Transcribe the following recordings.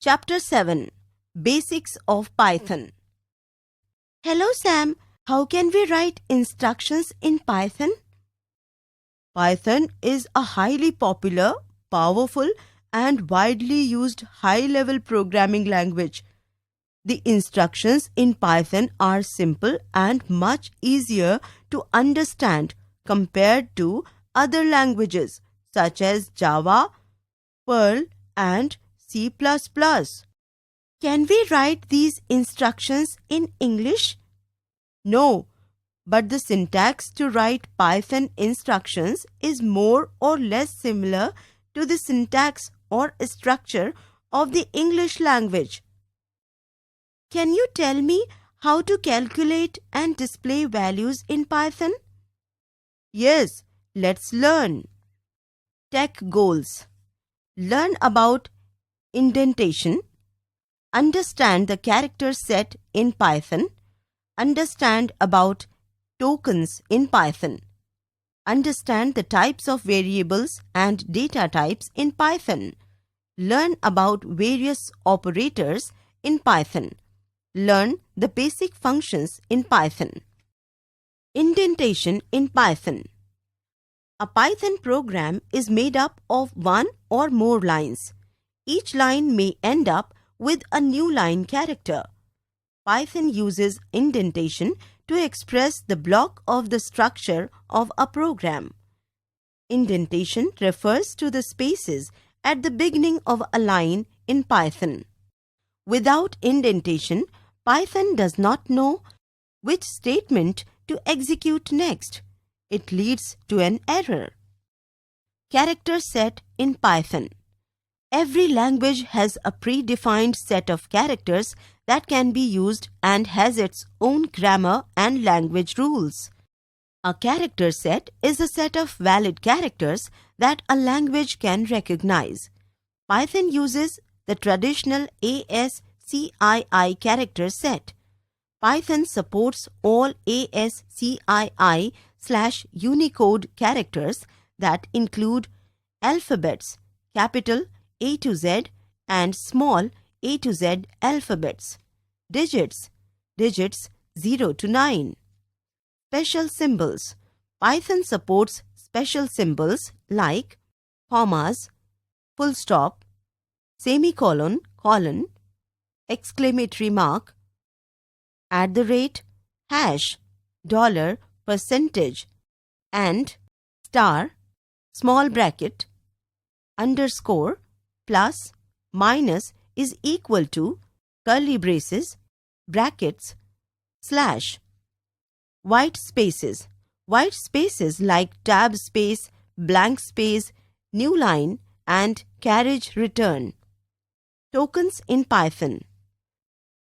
Chapter 7 Basics of Python. Hello Sam, how can we write instructions in Python? Python is a highly popular, powerful, and widely used high-level programming language. The instructions in Python are simple and much easier to understand compared to other languages such as Java, Perl, and C++. Can we write these instructions in English? No, but the syntax to write Python instructions is more or less similar to the syntax or structure of the English language. Can you tell me how to calculate and display values in Python? Yes, let's learn. Tech goals. Learn about indentation. Understand the character set in Python. Understand about tokens in Python. Understand the types of variables and data types in Python. Learn about various operators in Python. Learn the basic functions in Python. Indentation in Python. A Python program is made up of one or more lines. Each line may end up with a new line character. Python uses indentation to express the block of the structure of a program. Indentation refers to the spaces at the beginning of a line in Python. Without indentation, Python does not know which statement to execute next. It leads to an error. Character set in Python. Every language has a predefined set of characters that can be used and has its own grammar and language rules. A character set is a set of valid characters that a language can recognize. Python uses the traditional ASCII character set. Python supports all ASCII/Unicode characters that include alphabets, capital A to Z and small a to Z alphabets, digits 0 to 9. Special symbols. Python supports special symbols like commas, full stop, semicolon, colon, exclamatory mark, @ hash, dollar, percentage, and star, small bracket, underscore, plus, minus is equal to, curly braces, brackets, slash. White spaces. White spaces like tab space, blank space, new line, and carriage return. Tokens in Python.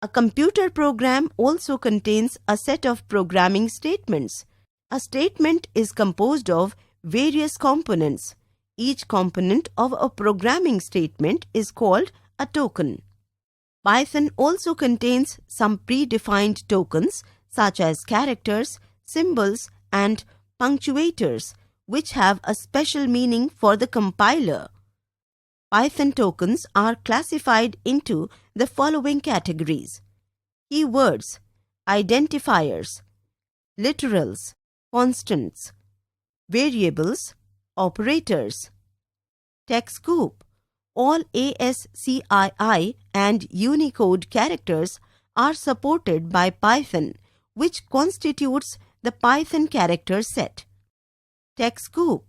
A computer program also contains a set of programming statements. A statement is composed of various components. Each component of a programming statement is called a token. Python also contains some predefined tokens such as characters, symbols, and punctuators, which have a special meaning for the compiler. Python tokens are classified into the following categories: keywords, identifiers, literals, constants, variables, operators. TextScoop. All ASCII and Unicode characters are supported by Python, which constitutes the Python character set. TextScoop.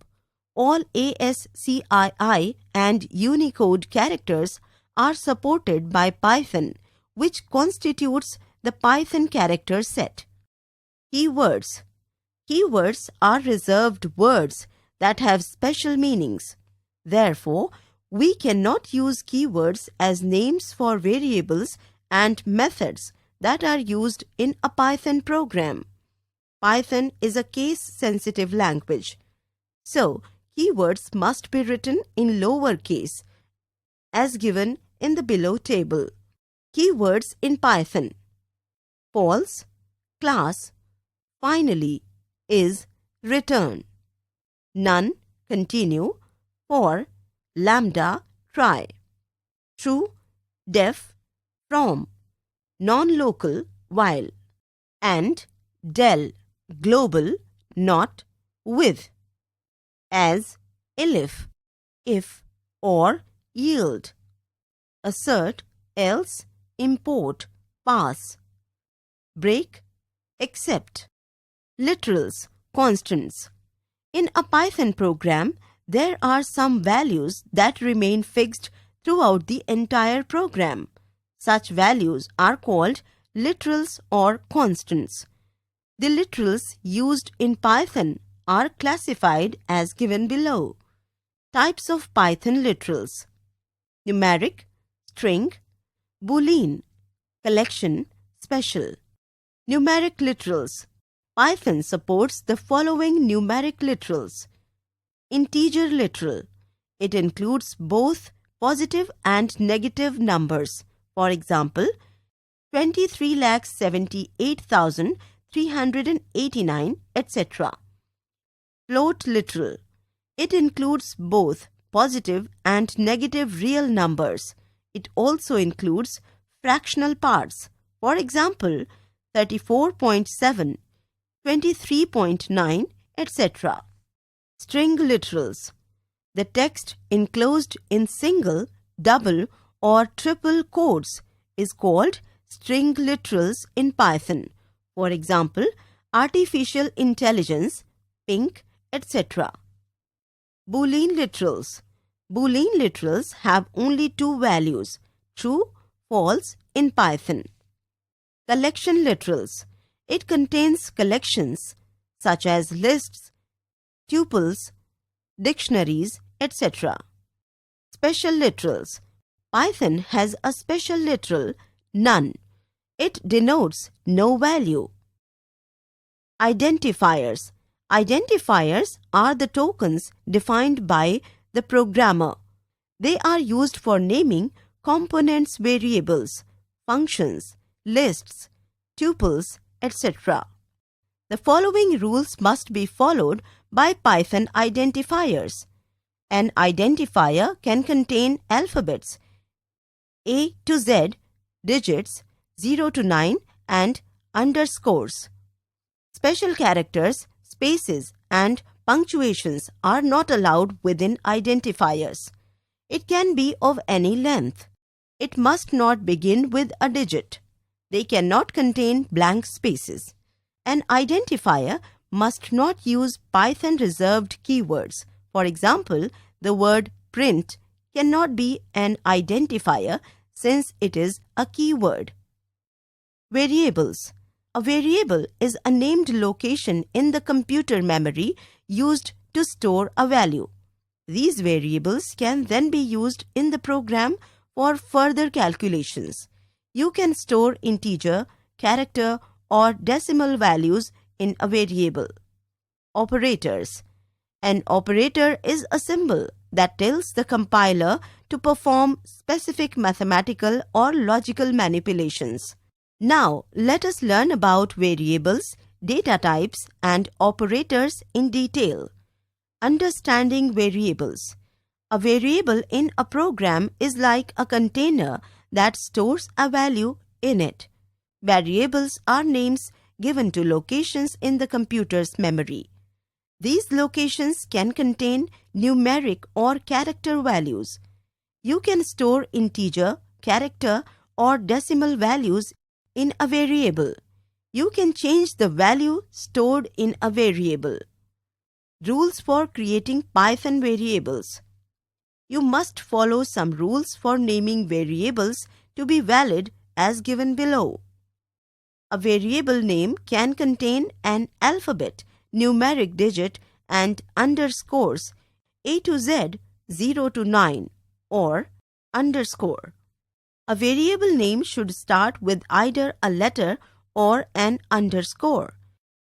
All ASCII and Unicode characters are supported by Python, which constitutes the Python character set. Keywords. Keywords are reserved words that have special meanings. Therefore, we cannot use keywords as names for variables and methods that are used in a Python program. Python is a case-sensitive language, so keywords must be written in lowercase, as given in the below table. Keywords in Python. False, class, finally, is, return. None, continue, for, lambda, try. True, def, from, non-local, while, and del, global, not, with, as, elif, if, or, yield, assert, else, import, pass, break, accept. Literals, constants. In a Python program, there are some values that remain fixed throughout the entire program. Such values are called literals or constants. The literals used in Python are classified as given below. Types of Python literals: numeric, string, boolean, collection, special. Numeric literals. Python supports the following numeric literals. Integer literal. It includes both positive and negative numbers. For example, 23,78,389, etc. Float literal. It includes both positive and negative real numbers. It also includes fractional parts. For example, 34.7, 23.9, etc. String literals. The text enclosed in single, double, or triple quotes is called string literals in Python. For example, artificial intelligence, pink, etc. Boolean literals. Boolean literals have only two values, true, false, in Python. Collection literals. It contains collections such as lists, tuples, dictionaries, etc. Special literals. Python has a special literal, none. It denotes no value. Identifiers. Identifiers are the tokens defined by the programmer. They are used for naming components, variables, functions, lists, tuples, etc. The following rules must be followed by Python identifiers. An identifier can contain alphabets A to Z, digits 0 to 9, and underscores. Special characters, spaces, and punctuations are not allowed within identifiers. It can be of any length. It must not begin with a digit. They cannot contain blank spaces. An identifier must not use Python-reserved keywords. For example, the word print cannot be an identifier since it is a keyword. Variables. A variable is a named location in the computer memory used to store a value. These variables can then be used in the program for further calculations. You can store integer, character, or decimal values in a variable. Operators. An operator is a symbol that tells the compiler to perform specific mathematical or logical manipulations. Now, let us learn about variables, data types, and operators in detail. Understanding variables. A variable in a program is like a container that stores a value in it. Variables are names given to locations in the computer's memory. These locations can contain numeric or character values. You can store integer, character, or decimal values in a variable. You can change the value stored in a variable. Rules for creating Python variables. You must follow some rules for naming variables to be valid as given below. A variable name can contain an alphabet, numeric digit, and underscores A to Z, 0 to 9, or underscore. A variable name should start with either a letter or an underscore.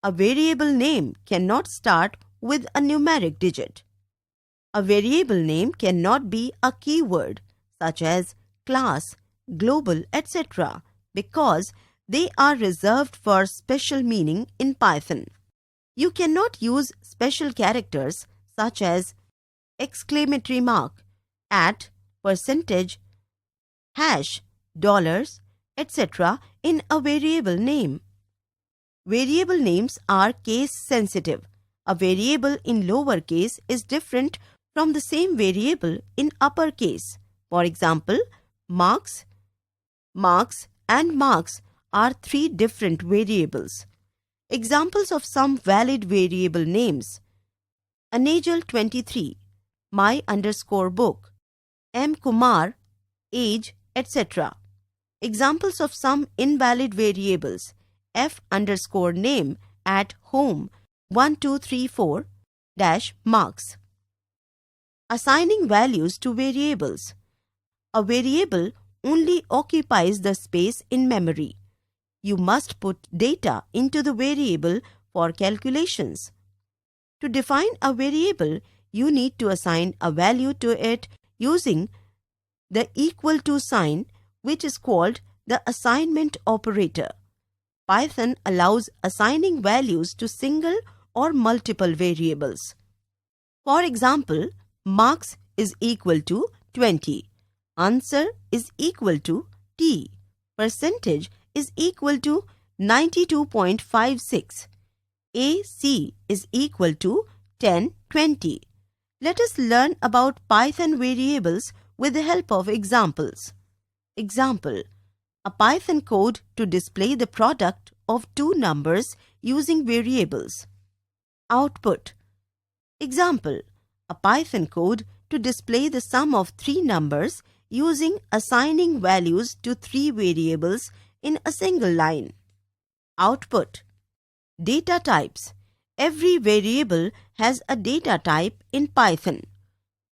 A variable name cannot start with a numeric digit. A variable name cannot be a keyword such as class, global, etc. because they are reserved for special meaning in Python. You cannot use special characters such as exclamatory mark, @ %, hash, dollars, etc. in a variable name. Variable names are case sensitive. A variable in lowercase is different from the same variable in uppercase. For example, marks, and marks are three different variables. Examples of some valid variable names: Anejal 23, my_book, M. Kumar, age, etc. Examples of some invalid variables: f_name at home 1234 marks. Assigning values to variables. A variable only occupies the space in memory. You must put data into the variable for calculations. To define a variable, you need to assign a value to it using the equal to sign, which is called the assignment operator. Python allows assigning values to single or multiple variables. For example, marks is equal to 20, answer is equal to t, percentage is equal to 92.56, AC is equal to 1020. Let us learn about Python variables with the help of examples. Example: a Python code to display the product of two numbers using variables. Output. Example: a Python code to display the sum of three numbers using assigning values to three variables in a single line. Output. Data types. Every variable has a data type in Python.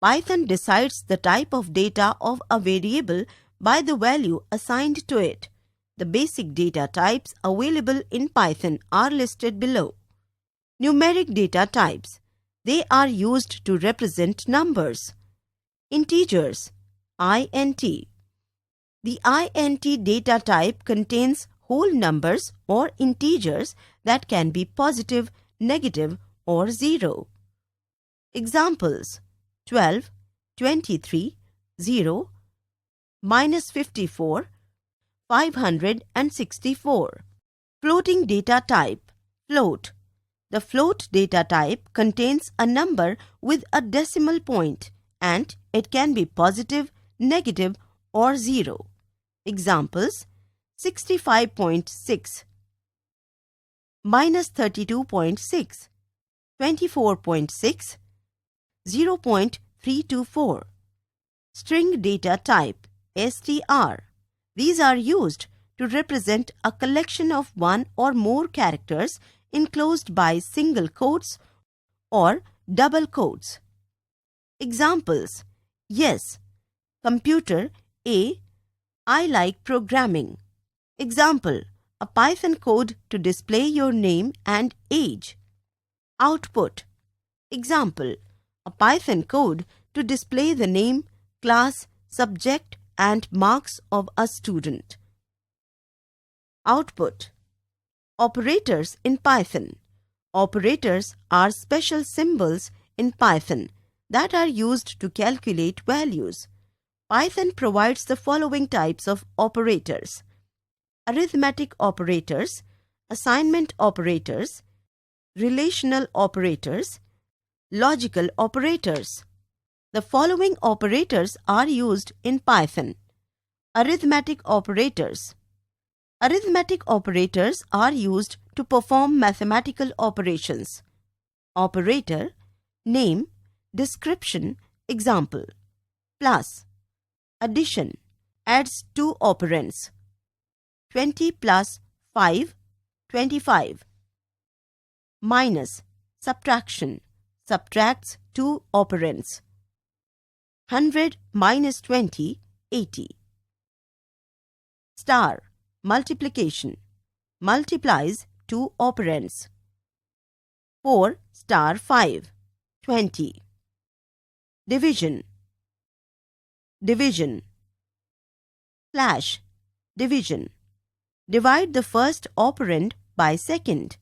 Python decides the type of data of a variable by the value assigned to it. The basic data types available in Python are listed below. Numeric data types. They are used to represent numbers. Integers, int. The int data type contains whole numbers or integers that can be positive, negative, or 0. Examples: 12, 23, 0, -54, 564. Floating data type, float. The float data type contains a number with a decimal point and it can be positive, negative, or 0. Examples: 65.6, -32.6, 24.6, 0.324. String data type, str. These are used to represent a collection of one or more characters enclosed by single quotes or double quotes. Examples: yes, computer, A, I like programming. Example: a Python code to display your name and age. Output. Example: a Python code to display the name, class, subject, and marks of a student. Output. Operators in Python. Operators are special symbols in Python that are used to calculate values. Python provides the following types of operators: arithmetic operators, assignment operators, relational operators, logical operators. The following operators are used in Python. Arithmetic operators. Arithmetic operators are used to perform mathematical operations. Operator, name, description, example. Plus. Addition, adds two operands. 20 plus 5, 25. Minus, subtraction, subtracts two operands. 100 minus 20, 80. Star, multiplication, multiplies two operands. 4 star 5, 20. Division, division. Slash, division. Divide the first operand by second.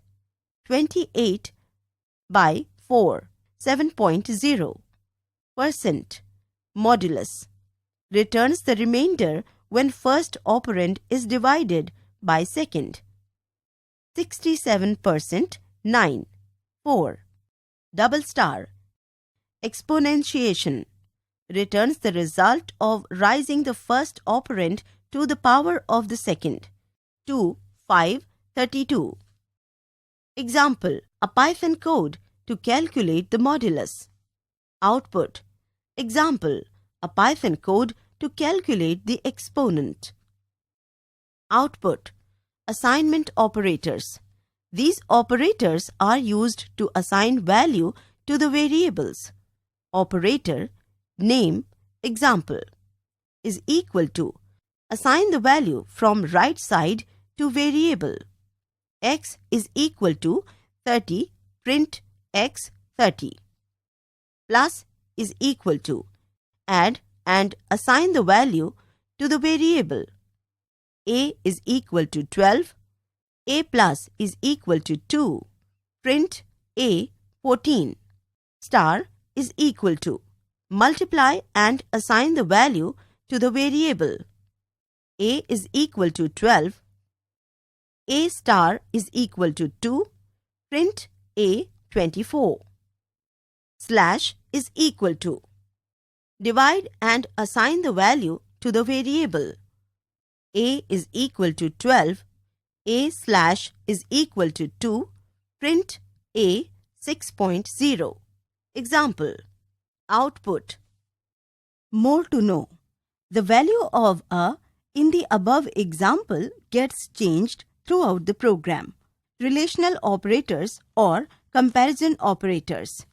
28 by 4, 7.0. Percent, modulus. Returns the remainder when first operand is divided by second. 67% 9 4. Double star. Exponentiation returns the result of rising the first operand to the power of the second. 2 5 32. Example: a Python code to calculate the modulus. Output: example: a Python code to calculate the exponent. Output: assignment operators. These operators are used to assign value to the variables. Operator name example is equal to assign the value from right side to variable. X is equal to 30, print x 30. Plus is equal to add and assign the value to the variable. A is equal to 12. A plus is equal to 2. Print A 14. Star is equal to multiply and assign the value to the variable. A is equal to 12. A star is equal to 2. Print A 24. Slash is equal to divide and assign the value to the variable. A is equal to 12. A slash is equal to 2. Print A 6.0. Example: output. More to know. The value of A in the above example gets changed throughout the program. Relational operators or comparison operators.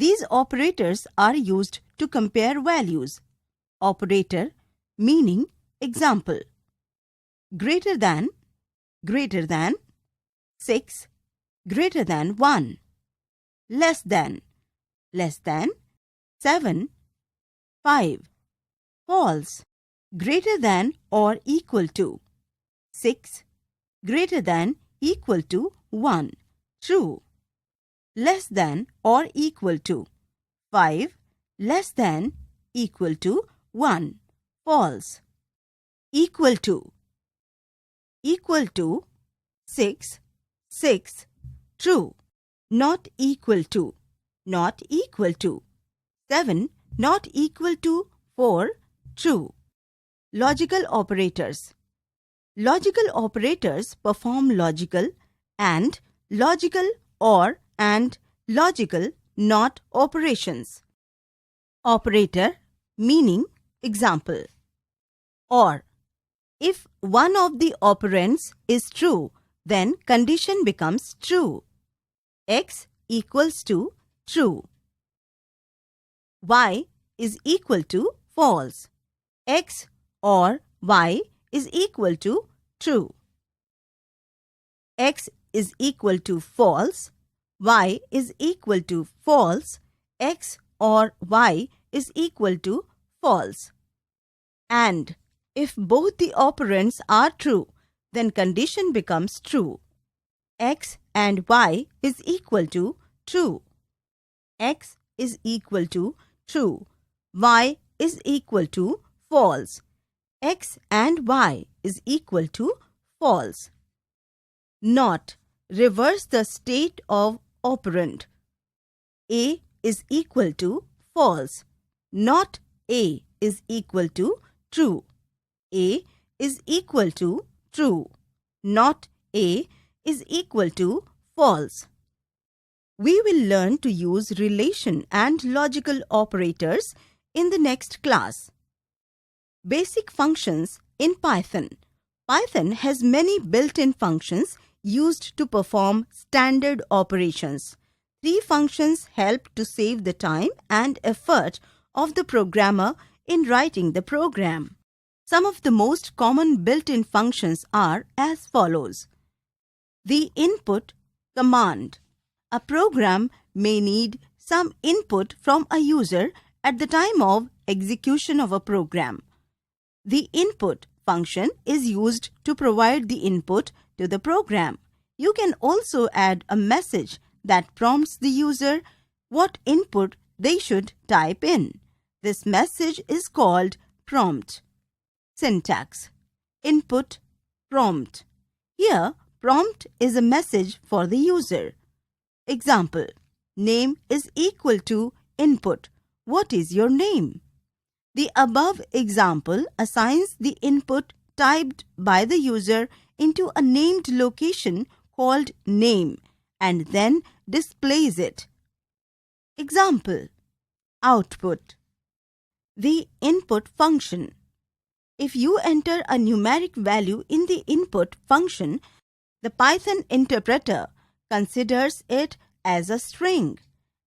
These operators are used to compare values. Operator meaning example: greater than 6, greater than 1, less than 7, 5, false, greater than or equal to 6, greater than equal to 1, true, less than or equal to 5, less than equal to 1, false, equal to 6, 6, true, not equal to 7, not equal to 4, true. Logical operators. Logical operators perform logical and logical or and logical not operations. Operator meaning example: or. If one of the operands is true, then condition becomes true. X equals to true. Y is equal to false. X or Y is equal to true. X is equal to false. Y is equal to false. X or Y is equal to false. And if both the operands are true, then condition becomes true. X and Y is equal to true. X is equal to true. Y is equal to false. X and Y is equal to false. Not. Reverse the state of operand. A is equal to false. Not A is equal to true. A is equal to true. Not A is equal to false. We will learn to use relation and logical operators in the next class. Basic functions in Python. Python has many built-in functions used to perform standard operations. 3 functions help to save the time and effort of the programmer in writing the program. Some of the most common built-in functions are as follows. The input command. A program may need some input from a user at the time of execution of a program. The input function is used to provide the input to the program. You can also add a message that prompts the user what input they should type in. This message is called prompt. Syntax. Input, prompt. Here, prompt is a message for the user. Example, name is equal to input. What is your name? The above example assigns the input typed by the user into a named location called name and then displays it. Example, output. The input function. If you enter a numeric value in the input function, the Python interpreter considers it as a string,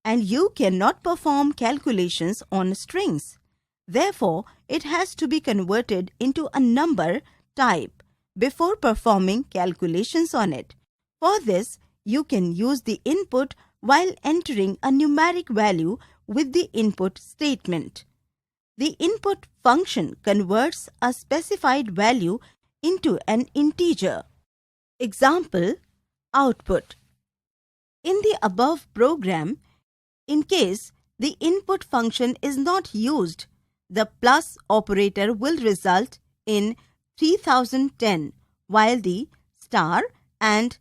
and you cannot perform calculations on strings. Therefore, it has to be converted into a number type before performing calculations on it. For this, you can use the input while entering a numeric value with the input statement. The input function converts a specified value into an integer. Example, output. In the above program, in case the input function is not used, the plus operator will result in 3010, while the star and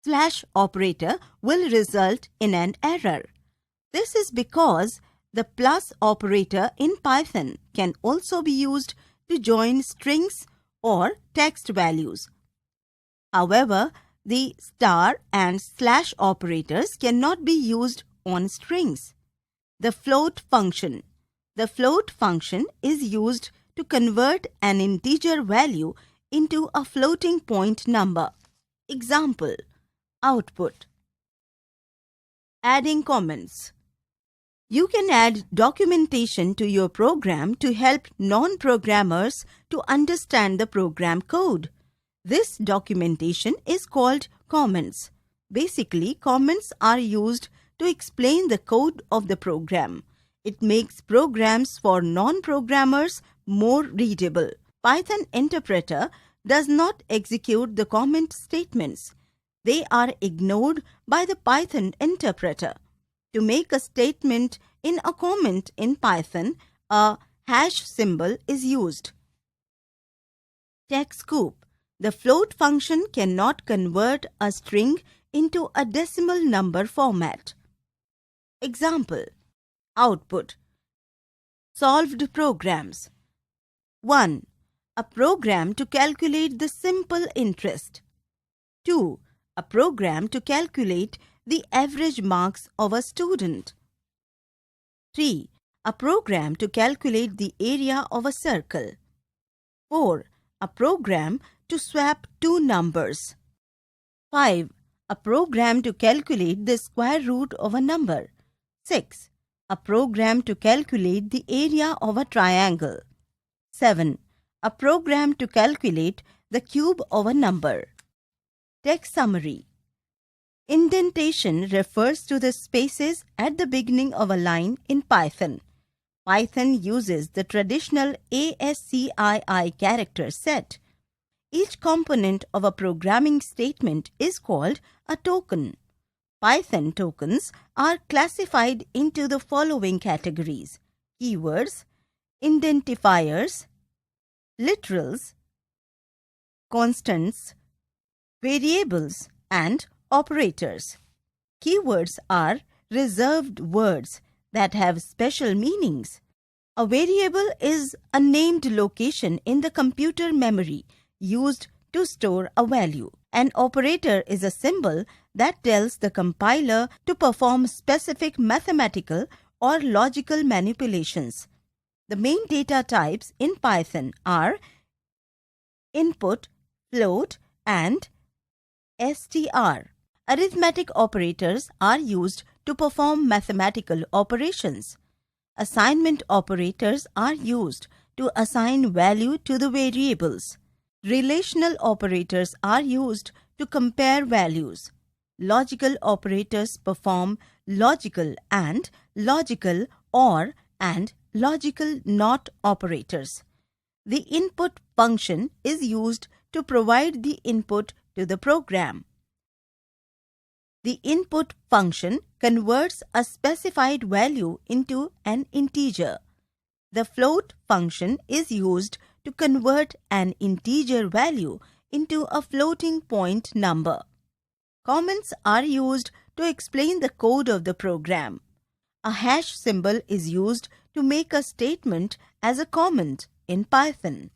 slash operator will result in an error. This is because the plus operator in Python can also be used to join strings or text values. However, the star and slash operators cannot be used on strings. The float function. The float function is used to convert an integer value into a floating point number. Example, output. Adding comments. You can add documentation to your program to help non-programmers to understand the program code. This documentation is called comments. Basically, comments are used to explain the code of the program. It makes programs for non-programmers more readable. Python interpreter does not execute the comment statements. They are ignored by the Python interpreter. To make a statement in a comment in Python, a hash symbol is used. TextScoop. The float function cannot convert a string into a decimal number format. Example, output. Solved programs. 1. A program to calculate the simple interest. 2. A program to calculate the average marks of a student. 3. A program to calculate the area of a circle. 4. A program to swap two numbers. 5. A program to calculate the square root of a number. 6. A program to calculate the area of a triangle. 7. A program to calculate the cube of a number. Text summary. Indentation refers to the spaces at the beginning of a line in Python. Python uses the traditional ASCII character set. Each component of a programming statement is called a token. Python tokens are classified into the following categories: keywords, indentifiers, literals, constants, variables, and operators. Keywords are reserved words that have special meanings. A variable is a named location in the computer memory used to store a value. An operator is a symbol that tells the compiler to perform specific mathematical or logical manipulations. The main data types in Python are input, float, and str. Arithmetic operators are used to perform mathematical operations. Assignment operators are used to assign value to the variables. Relational operators are used to compare values. Logical operators perform logical and logical OR and logical NOT operators. The input function is used to provide the input to the program. The input function converts a specified value into an integer. The float function is used to convert an integer value into a floating point number. Comments are used to explain the code of the program. A hash symbol is used to make a statement as a comment in Python.